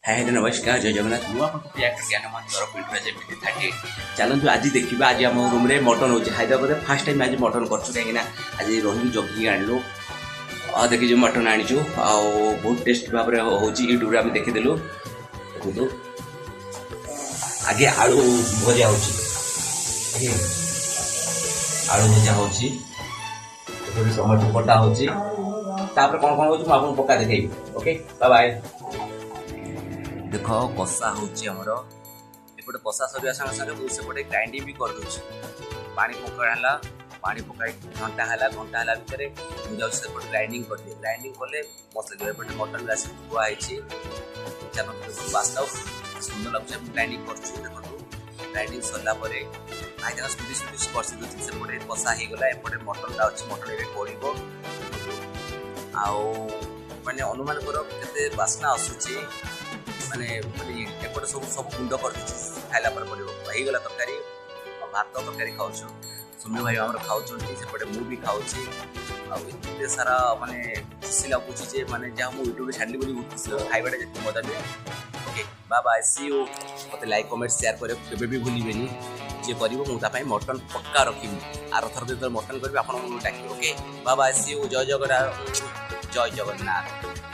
हाय नमस्कार जय जगन्नाथ मुझे आपको ज्ञान मंदिर पिंटू जमी 38 चलतु आज देखा आज आम रूम में मटन हो हैदराबाद फास्ट टाइम आज मटन कर कहीं आज रही जगिक आणलु देखी मटन आनीचु बहुत टेस्ट भाव में हो यूट्यूब आम देखीदेलु देखु आगे आलू भजा हो आलू भजा हो टमाटो कटा हो कौन कौन हो आपको पक्का देखी ओके बाय बाय देख कषा होमर एपटे कषा सरिया संगे संगे मुझे सेपटे ग्राइंडिंग भी कर दूसरी पानी पकड़ा पानी पकाई घंटा है भितर मुझे सेपटे ग्राइंडिंग कर दिए ग्राइंडिंग कले मसला एपटे मटन राशि धुआई बास्ता सुंदर लगुच ग्राइंडिंग कर ग्राइंडिंग सरलापर भाई जगह सुटी सुटी कर सेपटे कषा होगला एपटे मटनटा अच्छी मटन ये पड़ो आने अनुमान कर के बास्ना आसूची माने एपटे सब सब गुंड कर खाइला पड़ो गला तरकारी भात तरकारी खाऊ सुम्य भाई आम खाऊँ सेपटे मुझे खाऊे सारा माने खुशी लगुच माने जहाँ मुझे यूट्यूब छाड़ी बोली खुशी खाइबाटा जितने मजा दिए okay bye bye see you मत लाइक कमेंट शेयर कर भी भूलें जी कर मटन पक्का रखी आर थर जो मटन करी आप डाक okay bye bye see you जय जगन्नाथ जय जगन्नाथ।